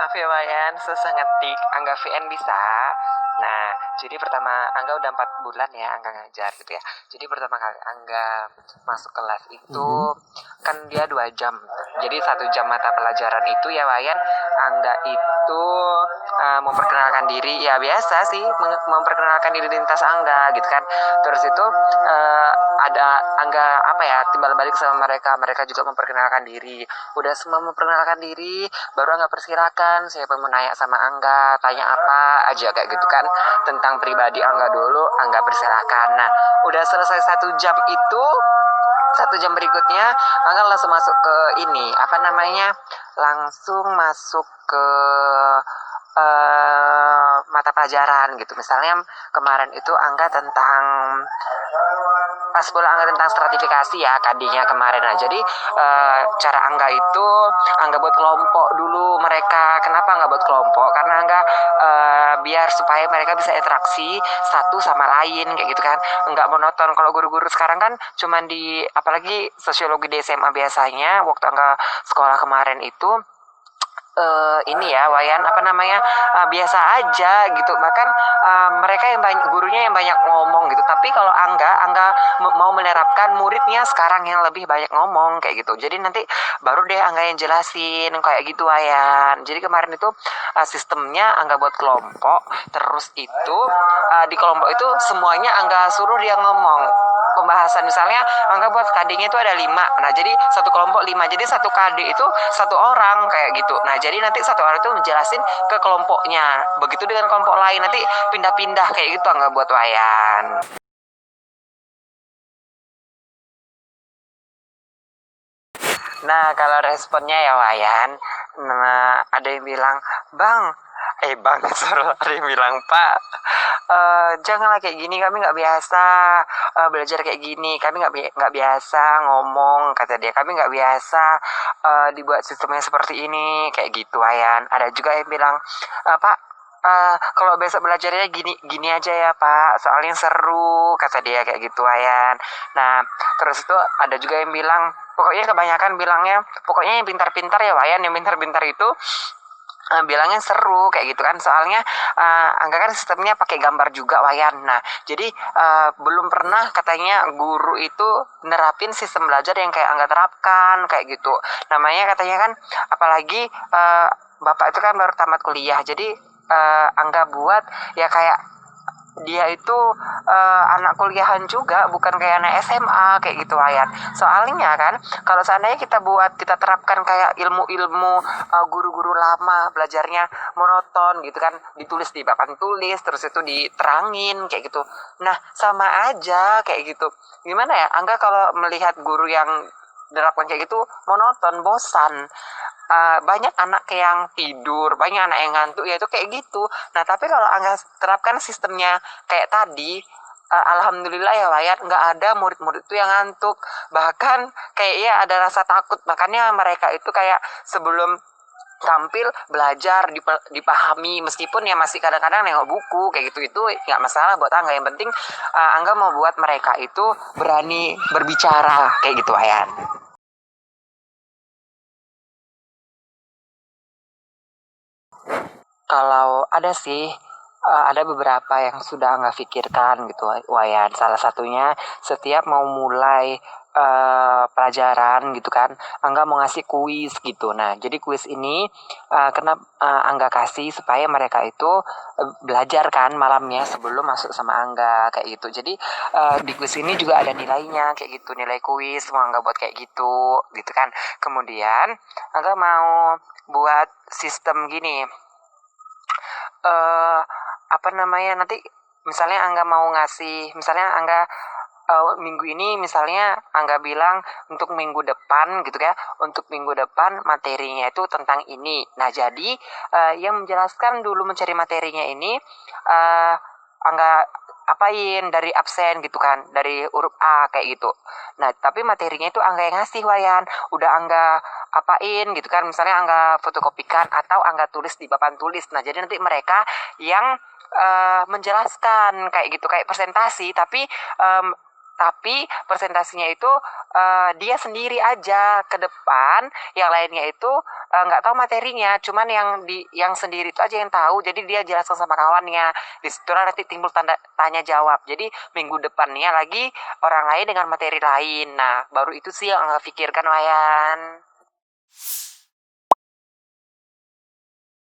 Maaf ya Wayan, susah ngetik. Angga VN bisa. Nah, jadi pertama Angga udah 4 bulan ya Angga ngajar gitu ya. Jadi pertama kali Angga masuk kelas itu kan dia 2 jam. Jadi 1 jam mata pelajaran itu ya Wayan, Angga itu memperkenalkan diri. Ya biasa sih, memperkenalkan diri lintas Angga gitu kan. Terus itu ada Angga apa ya, timbal balik sama mereka. Mereka juga memperkenalkan diri. Udah semua memperkenalkan diri, baru Angga persilakan siapa mau nanya sama Angga, tanya apa aja kayak gitu kan, tentang pribadi Angga dulu Angga persilakan. Nah udah selesai 1 jam itu, 1 jam berikutnya Angga langsung masuk ke ini apa namanya, langsung masuk ke mata pelajaran gitu. Misalnya kemarin itu Angga tentang pas bola Angga tentang stratifikasi ya kadinya kemarin. Nah jadi cara Angga itu Angga buat kelompok dulu mereka. Kenapa Angga buat kelompok? Karena Angga biar supaya mereka bisa interaksi satu sama lain kayak gitu kan, nggak monoton. Kalau guru-guru sekarang kan cuman di, apalagi sosiologi di SMA biasanya waktu Angga sekolah kemarin itu ini ya Wayan apa namanya, biasa aja gitu. Bahkan mereka yang banyak, gurunya yang banyak ngomong gitu. Tapi kalau Angga mau menerapkan muridnya sekarang yang lebih banyak ngomong kayak gitu. Jadi nanti baru deh Angga yang jelasin kayak gitu Wayan. Jadi kemarin itu sistemnya Angga buat kelompok. Terus itu di kelompok itu semuanya Angga suruh dia ngomong pembahasan. Misalnya Angga buat KD-nya itu ada 5. Nah jadi satu kelompok 5, jadi satu KD itu satu orang kayak gitu. Nah jadi nanti satu orang itu menjelasin ke kelompoknya, begitu dengan kelompok lain nanti pindah-pindah kayak gitu Angga buat Wayan. Nah kalau responnya ya Wayan, nah, ada yang bilang bang, bang sorry, ada yang bilang pak, janganlah kayak gini, kami nggak biasa belajar kayak gini, kami nggak biasa ngomong, kata dia, kami nggak biasa dibuat sistemnya seperti ini kayak gitu Wayan. Ada juga yang bilang pak, kalau besok belajarnya gini gini aja ya pak, soalnya seru, kata dia kayak gitu Wayan. Nah terus itu ada juga yang bilang, pokoknya kebanyakan bilangnya pokoknya yang pintar-pintar ya Wayan, yang pintar-pintar itu bilangnya seru kayak gitu kan. Soalnya Angga kan sistemnya pakai gambar juga Wayan. Nah jadi belum pernah katanya guru itu nerapin sistem belajar yang kayak Angga terapkan kayak gitu. Namanya katanya kan, apalagi bapak itu kan baru tamat kuliah, jadi Angga buat ya kayak dia itu anak kuliahan juga, bukan kayak anak SMA kayak gitu Wayan. Soalnya kan kalau seandainya kita buat, kita terapkan kayak ilmu-ilmu guru-guru lama belajarnya monoton gitu kan, ditulis di papan tulis terus itu diterangin kayak gitu. Nah sama aja kayak gitu. Gimana ya Angga kalau melihat guru yang menerapkan kayak gitu monoton, bosan. Banyak anak yang tidur, banyak anak yang ngantuk, ya itu kayak gitu. Nah tapi kalau Angga terapkan sistemnya kayak tadi, alhamdulillah ya Wayat, nggak ada murid-murid itu yang ngantuk. Bahkan kayaknya ada rasa takut, makanya mereka itu kayak sebelum tampil belajar dipahami, meskipun ya masih kadang-kadang nengok buku kayak gitu. Itu nggak masalah buat Angga, yang penting Angga mau buat mereka itu berani berbicara kayak gitu Wayan. Kalau ada sih, ada beberapa yang sudah Angga pikirkan gitu Wayan. Salah satunya setiap mau mulai pelajaran gitu kan, Angga mau ngasih kuis gitu. Nah jadi kuis ini kenapa Angga kasih supaya mereka itu belajar kan malamnya sebelum masuk sama Angga kayak gitu. Jadi di kuis ini juga ada nilainya kayak gitu, nilai kuis mau Angga buat kayak gitu kan. Kemudian Angga mau buat sistem gini, eh apa namanya, nanti misalnya Angga mau ngasih, misalnya Angga minggu ini misalnya Angga bilang untuk minggu depan gitu ya, untuk minggu depan materinya itu tentang ini. Nah jadi yang menjelaskan dulu mencari materinya ini Angga apain dari absen gitu kan, dari huruf A kayak gitu. Nah tapi materinya itu Angga yang ngasih Wayan, udah Angga apain gitu kan, misalnya Angga fotokopikan atau Angga tulis di papan tulis. Nah jadi nanti mereka yang menjelaskan kayak gitu, kayak presentasi tapi Tapi presentasinya itu dia sendiri aja ke depan, yang lainnya itu nggak tahu materinya, cuman yang sendiri itu aja yang tahu. Jadi dia jelaskan sama kawannya. Di situ nanti timbul tanya jawab. Jadi minggu depannya lagi orang lain dengan materi lain. Nah, baru itu sih yang nggak pikirkan Wayan.